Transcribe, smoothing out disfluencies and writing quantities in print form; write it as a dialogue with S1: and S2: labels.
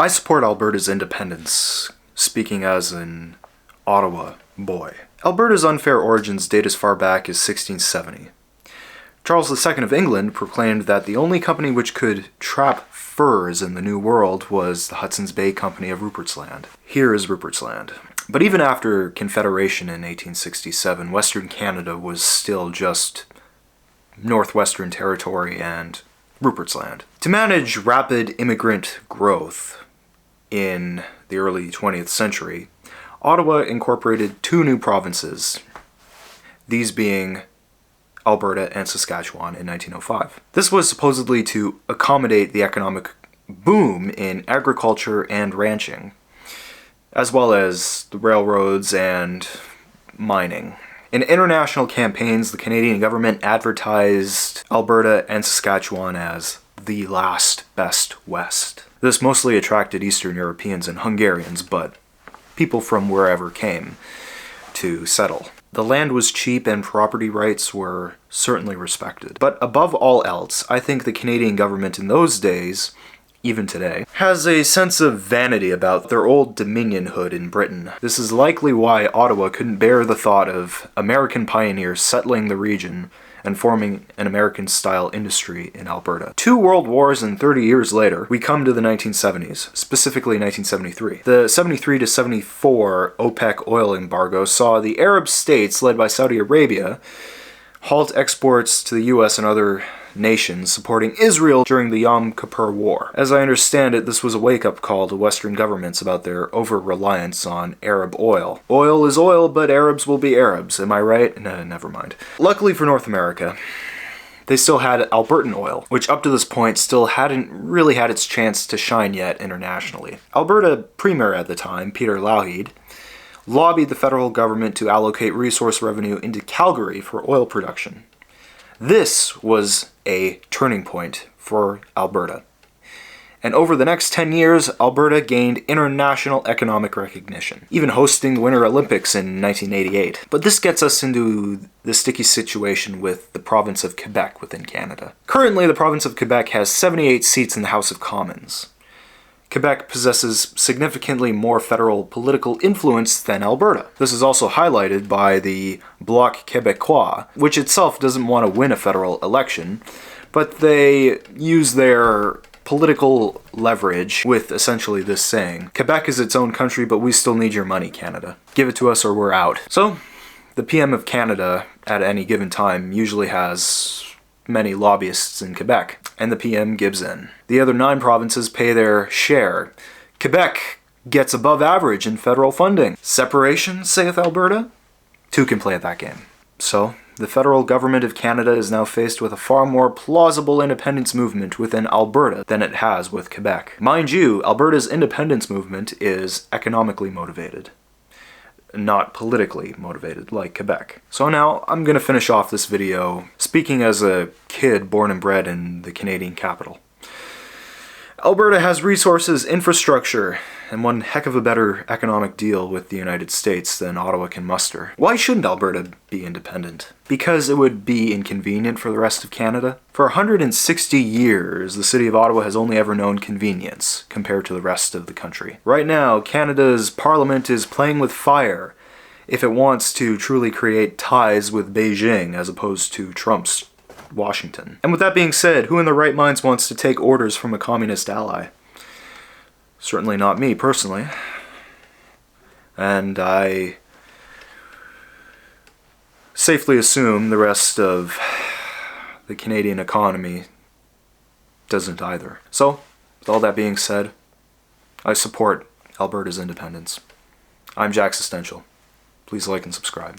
S1: I support Alberta's independence, speaking as an Ottawa boy. Alberta's unfair origins date as far back as 1670. Charles II of England proclaimed that the only company which could trap furs in the New World was the Hudson's Bay Company of Rupert's Land. Here is Rupert's Land. But even after Confederation in 1867, Western Canada was still just Northwestern Territory and Rupert's Land. To manage rapid immigrant growth in the early 20th century, Ottawa incorporated two new provinces, these being Alberta and Saskatchewan in 1905. This was supposedly to accommodate the economic boom in agriculture and ranching, as well as the railroads and mining. In international campaigns, the Canadian government advertised Alberta and Saskatchewan as the last best West. This mostly attracted Eastern Europeans and Hungarians, but people from wherever came to settle. The land was cheap and property rights were certainly respected. But above all else, I think the Canadian government in those days, even today, has a sense of vanity about their old dominionhood in Britain. This is likely why Ottawa couldn't bear the thought of American pioneers settling the region and forming an American-style industry in Alberta. 2 world wars and 30 years later, we come to the 1970s, specifically 1973. The 73 to 74 OPEC oil embargo saw the Arab states, led by Saudi Arabia, halt exports to the US and other nations supporting Israel during the Yom Kippur War. As I understand it, this was a wake-up call to Western governments about their over-reliance on Arab oil. Oil is oil, but Arabs will be Arabs. Am I right? No, never mind. Luckily for North America, they still had Albertan oil, which up to this point still hadn't really had its chance to shine yet internationally. Alberta Premier at the time, Peter Lougheed, lobbied the federal government to allocate resource revenue into Calgary for oil production. This was a turning point for Alberta. And over the next 10 years, Alberta gained international economic recognition, even hosting the Winter Olympics in 1988. But this gets us into the sticky situation with the province of Quebec within Canada. Currently, the province of Quebec has 78 seats in the House of Commons. Quebec possesses significantly more federal political influence than Alberta. This is also highlighted by the Bloc Québécois, which itself doesn't want to win a federal election, but they use their political leverage with essentially this saying, "Quebec is its own country, but we still need your money, Canada. Give it to us or we're out." So, the PM of Canada at any given time usually has many lobbyists in Quebec, and the PM gives in. The other 9 provinces pay their share. Quebec gets above average in federal funding. Separation, saith Alberta? 2 can play at that game. So, the federal government of Canada is now faced with a far more plausible independence movement within Alberta than it has with Quebec. Mind you, Alberta's independence movement is economically motivated, not politically motivated like Quebec. So now I'm going to finish off this video speaking as a kid born and bred in the Canadian capital. Alberta has resources, infrastructure, and one heck of a better economic deal with the United States than Ottawa can muster. Why shouldn't Alberta be independent? Because it would be inconvenient for the rest of Canada? For 160 years, the city of Ottawa has only ever known convenience compared to the rest of the country. Right now, Canada's parliament is playing with fire if it wants to truly create ties with Beijing as opposed to Trump's Washington. And with that being said, who in their right minds wants to take orders from a communist ally? Certainly not me, personally. And I safely assume the rest of the Canadian economy doesn't either. So, with all that being said, I support Alberta's independence. I'm Jack Existential. Please like and subscribe.